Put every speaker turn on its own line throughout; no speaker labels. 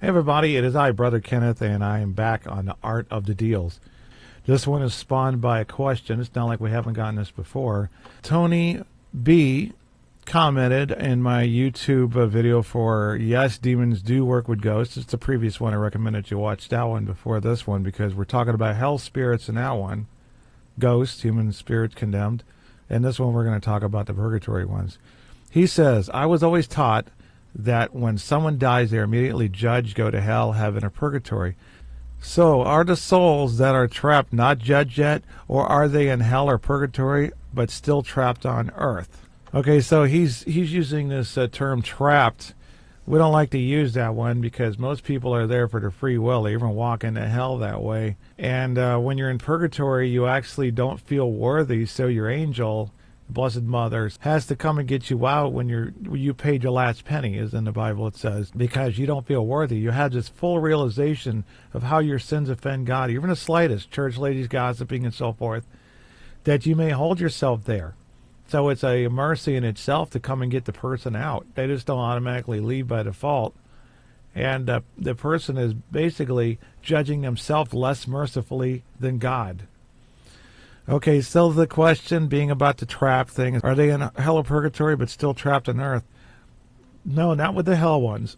Hey everybody, it is I, Brother Kenneth, and I am back on the Art of the Deals. This one is spawned by a question. It's not like we haven't gotten this before. Tony B commented in my YouTube video for Yes, Demons Do Work with Ghosts. It's the previous one. I recommended you watch that one before this one because we're talking about hell spirits in that one. Ghosts, human spirits condemned. And this one we're going to talk about the purgatory ones. He says, I was always taught that when someone dies, they're immediately judged, go to hell, heaven, or purgatory. So, are the souls that are trapped not judged yet, or are they in hell or purgatory, but still trapped on earth? Okay, so he's using this term trapped. We don't like to use that one because most people are there for their free will. They even walk into hell that way. And when you're in purgatory, you actually don't feel worthy, so your angel, Blessed Mother, has to come and get you out when you paid your last penny, as in the Bible it says, because you don't feel worthy. You have this full realization of how your sins offend God, even the slightest, church ladies gossiping and so forth, that you may hold yourself there. So it's a mercy in itself to come and get the person out. They just don't automatically leave by default. And the person is basically judging themselves less mercifully than God. Okay, so the question being about the trap thing, are they in hell or purgatory but still trapped on earth? No, not with the hell ones.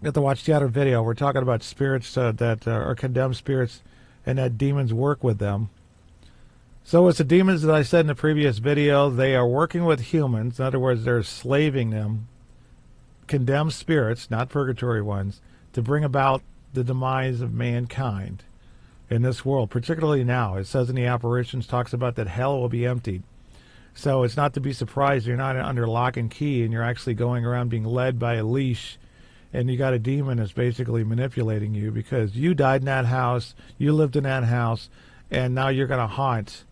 You have to watch the other video. We're talking about spirits that are condemned spirits and that demons work with them. So it's the demons that I said in the previous video. They are working with humans. In other words, they're slaving them, condemned spirits, not purgatory ones, to bring about the demise of mankind in this world, particularly now. It says in the apparitions, talks about that hell will be emptied. So it's not to be surprised you're not under lock and key and you're actually going around being led by a leash and you got a demon that's basically manipulating you because you died in that house, you lived in that house, and now you're going to haunt,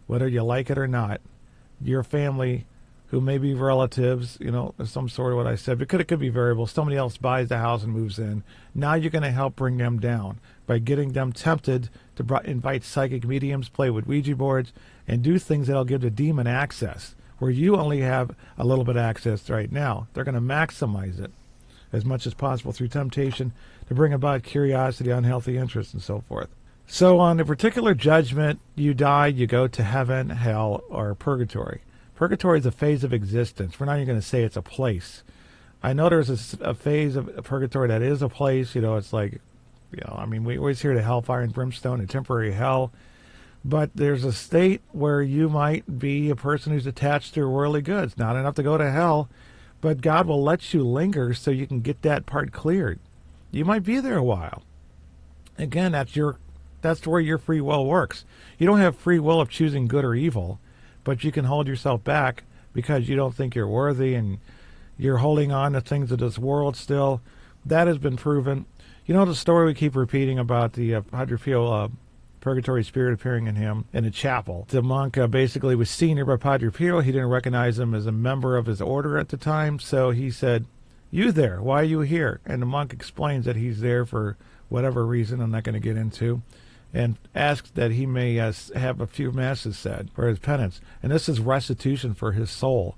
whether you like it or not, your family who may be relatives, some sort of what I said. It could be variable. Somebody else buys the house and moves in. Now you're going to help bring them down by getting them tempted to invite psychic mediums, play with Ouija boards, and do things that'll give the demon access, where you only have a little bit of access right now. They're going to maximize it as much as possible through temptation to bring about curiosity, unhealthy interest, and so forth. So on a particular judgment, you die, you go to heaven, hell, or purgatory. Purgatory is a phase of existence. We're not even going to say it's a place. I know there's a phase of purgatory that is a place. It's like, we always hear the hellfire and brimstone and temporary hell. But there's a state where you might be a person who's attached to worldly goods. Not enough to go to hell, but God will let you linger so you can get that part cleared. You might be there a while. Again, that's where your free will works. You don't have free will of choosing good or evil, but you can hold yourself back because you don't think you're worthy and you're holding on to things of this world still. That has been proven. The story we keep repeating about the Padre Pio purgatory spirit appearing in him in a chapel. The monk basically was senior by Padre Pio. He didn't recognize him as a member of his order at the time, so he said, "You there, why are you here?" And the monk explains that he's there for whatever reason I'm not going to get into, and asks that he may have a few masses said for his penance. And this is restitution for his soul.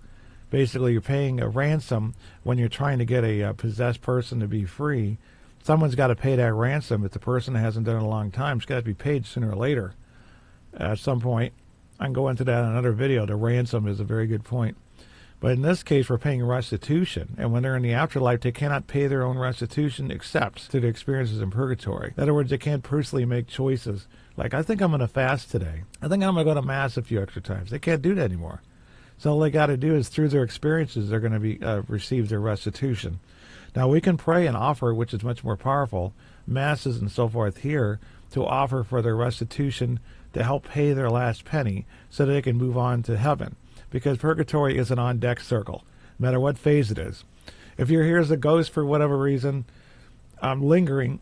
Basically, you're paying a ransom when you're trying to get a possessed person to be free. Someone's got to pay that ransom. If the person hasn't done it in a long time, it's got to be paid sooner or later. At some point, I can go into that in another video. The ransom is a very good point. But in this case, we're paying restitution. And when they're in the afterlife, they cannot pay their own restitution except to the experiences in purgatory. In other words, they can't personally make choices. Like, I think I'm going to fast today. I think I'm going to go to Mass a few extra times. They can't do that anymore. So all they got to do is through their experiences, they're going to receive their restitution. Now, we can pray and offer, which is much more powerful, masses and so forth here to offer for their restitution to help pay their last penny so that they can move on to heaven. Because purgatory is an on-deck circle, no matter what phase it is. If you're here as a ghost for whatever reason, lingering,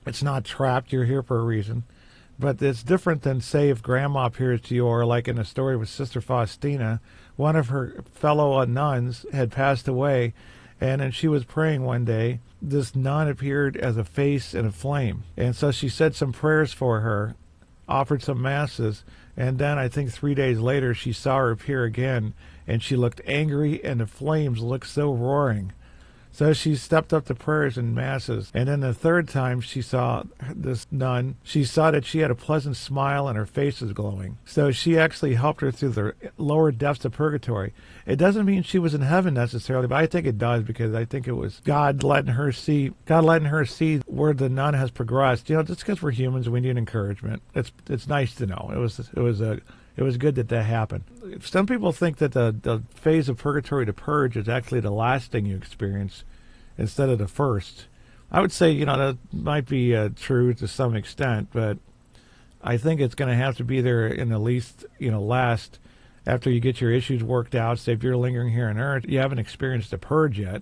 it's not trapped. You're here for a reason. But it's different than, say, if Grandma appears to you, or like in a story with Sister Faustina, one of her fellow nuns had passed away, and then she was praying one day. This nun appeared as a face in a flame. And so she said some prayers for her, offered some masses, and then I think 3 days later she saw her appear again, and she looked angry, and the flames looked so roaring. So she stepped up to prayers in masses. And then the third time she saw this nun, she saw that she had a pleasant smile and her face was glowing. So she actually helped her through the lower depths of purgatory. It doesn't mean she was in heaven necessarily, but I think it does, because I think it was God letting her see where the nun has progressed. Just because we're humans, we need encouragement. It's nice to know. It was good that happened. Some people think that the phase of purgatory to purge is actually the last thing you experience instead of the first. I would say, that might be true to some extent, but I think it's going to have to be there in at least, last, after you get your issues worked out. Say if you're lingering here on Earth, you haven't experienced the purge yet,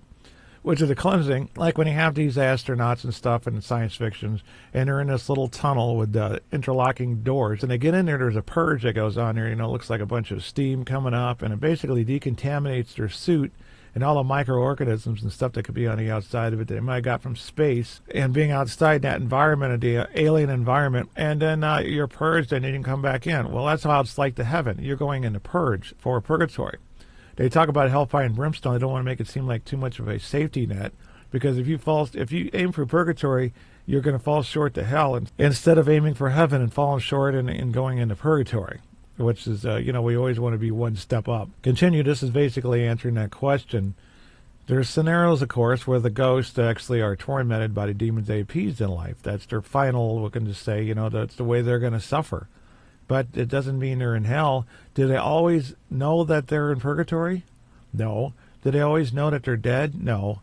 which is a cleansing, like when you have these astronauts and stuff in science fictions, and they're in this little tunnel with interlocking doors, and they get in there, there's a purge that goes on there, it looks like a bunch of steam coming up, and it basically decontaminates their suit and all the microorganisms and stuff that could be on the outside of it that they might have got from space, and being outside that environment, the alien environment, and then you're purged and you can come back in. Well, that's how it's like to heaven. You're going into purge for purgatory. They talk about hellfire and brimstone. They don't want to make it seem like too much of a safety net, because if you aim for purgatory, you're going to fall short to hell, and instead of aiming for heaven and falling short and going into purgatory, which is, we always want to be one step up. Continue. This is basically answering that question. There's scenarios, of course, where the ghosts actually are tormented by the demons they appeased in life. That's their final, we can just say, that's the way they're going to suffer. But it doesn't mean they're in hell. Do they always know that they're in purgatory? No. Do they always know that they're dead? No.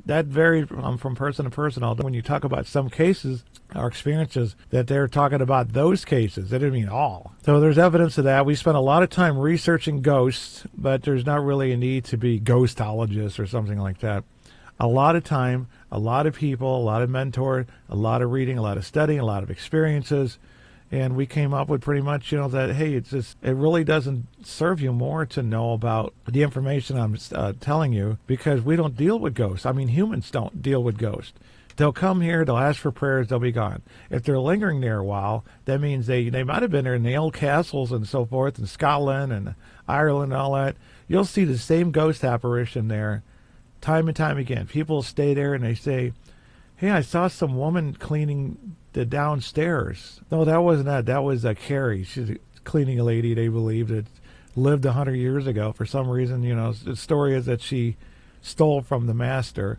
That varies from person to person. Although when you talk about some cases or experiences, that they're talking about those cases. They didn't mean all. So there's evidence of that. We spent a lot of time researching ghosts, but there's not really a need to be ghostologists or something like that. A lot of time, a lot of people, a lot of mentors, a lot of reading, a lot of studying, a lot of experiences. And we came up with pretty much, that, hey, it really doesn't serve you more to know about the information I'm telling you, because we don't deal with ghosts. I mean, humans don't deal with ghosts. They'll come here, they'll ask for prayers, they'll be gone. If they're lingering there a while, that means they might have been there in the old castles and so forth, in Scotland and Ireland and all that. You'll see the same ghost apparition there time and time again. People stay there and they say, hey, I saw some woman cleaning the downstairs. No, that wasn't that. That was Carrie. She's a cleaning lady, they believe, that lived 100 years ago. For some reason, the story is that she stole from the master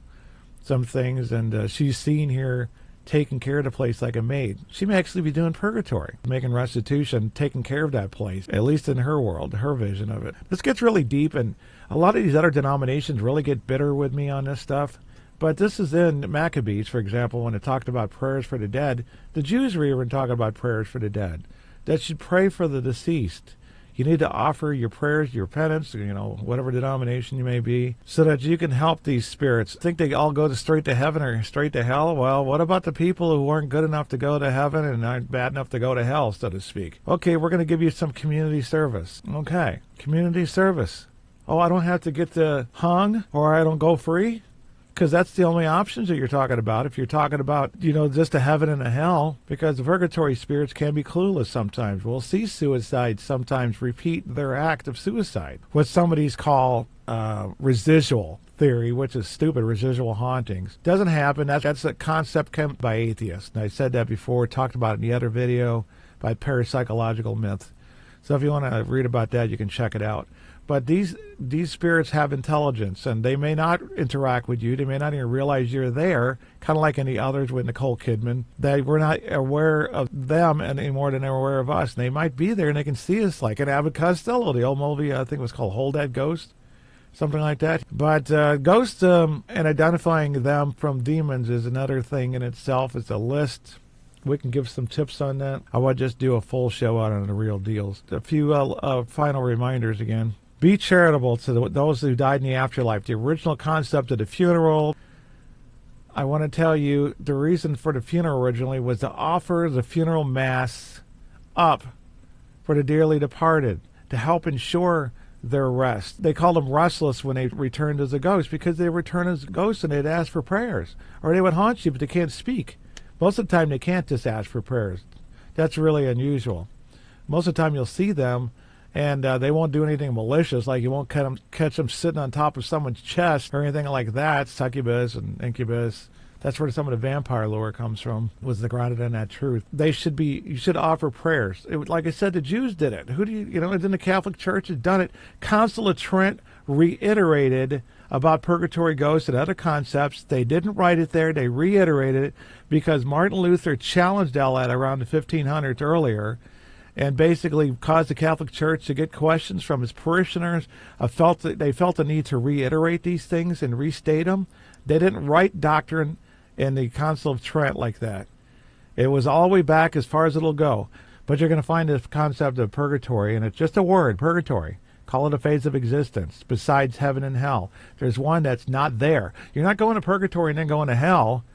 some things, and she's seen here taking care of the place like a maid. She may actually be doing purgatory, making restitution, taking care of that place, at least in her world, her vision of it. This gets really deep, and a lot of these other denominations really get bitter with me on this stuff. But this is in Maccabees, for example, when it talked about prayers for the dead. The Jews were even talking about prayers for the dead, that should pray for the deceased. You need to offer your prayers, your penance, whatever denomination you may be, so that you can help these spirits. Think they all go straight to heaven or straight to hell? Well, what about the people who weren't good enough to go to heaven and aren't bad enough to go to hell, so to speak? Okay, we're going to give you some community service. Okay, community service. Oh, I don't have to get hung, or I don't go free? Because that's the only options that you're talking about. If you're talking about, just a heaven and a hell, because the purgatory spirits can be clueless sometimes. We'll see suicides sometimes repeat their act of suicide. What some of these call residual theory, which is stupid, residual hauntings. Doesn't happen. That's a concept come by atheists. And I said that before, talked about it in the other video by Parapsychological Myth. So if you want to read about that, you can check it out. But these spirits have intelligence, and they may not interact with you. They may not even realize you're there, kind of like any others with Nicole Kidman, that we're not aware of them any more than they're aware of us. And they might be there, and they can see us, like in Abbott Costello, the old movie, I think it was called Hold That Ghost, something like that. But ghosts and identifying them from demons is another thing in itself. It's a list. We can give some tips on that. I would just do a full show out on the real deals. A few final reminders again. Be charitable to those who died in the afterlife. The original concept of the funeral, I want to tell you, the reason for the funeral originally was to offer the funeral mass up for the dearly departed, to help ensure their rest. They called them restless when they returned as a ghost, because they returned as ghosts and they'd ask for prayers. Or they would haunt you, but they can't speak. Most of the time they can't just ask for prayers. That's really unusual. Most of the time you'll see them And they won't do anything malicious, like you won't catch them sitting on top of someone's chest or anything like that. Succubus and incubus. That's where some of the vampire lore comes from, was the grounded in that truth. You should offer prayers. Like I said, the Jews did it. Then the Catholic Church has done it. Council of Trent reiterated about purgatory ghosts and other concepts. They didn't write it there. They reiterated it because Martin Luther challenged all that around the 1500s earlier, and basically caused the Catholic Church to get questions from his parishioners. They felt the need to reiterate these things and restate them. They didn't write doctrine in the Council of Trent like that. It was all the way back as far as it'll go. But you're going to find this concept of purgatory, and it's just a word, purgatory. Call it a phase of existence besides heaven and hell. There's one that's not there. You're not going to purgatory and then going to hell.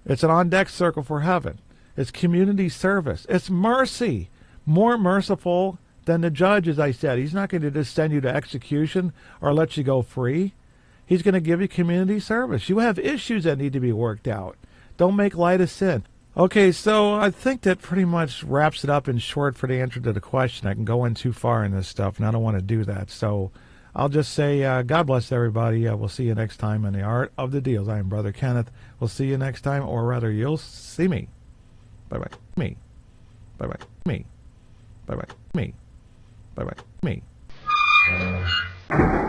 It's an on-deck circle for heaven. It's community service. It's mercy. More merciful than the judge, as I said. He's not going to just send you to execution or let you go free. He's going to give you community service. You have issues that need to be worked out. Don't make light of sin. Okay, so I think that pretty much wraps it up in short for the answer to the question. I can go in too far in this stuff, and I don't want to do that. So I'll just say God bless everybody. We'll see you next time in the Art of the Deals. I am Brother Kenneth. We'll see you next time, or rather, you'll see me. Bye-bye. Me. Bye-bye. Me. Bye-bye. Me. Bye-bye. Me.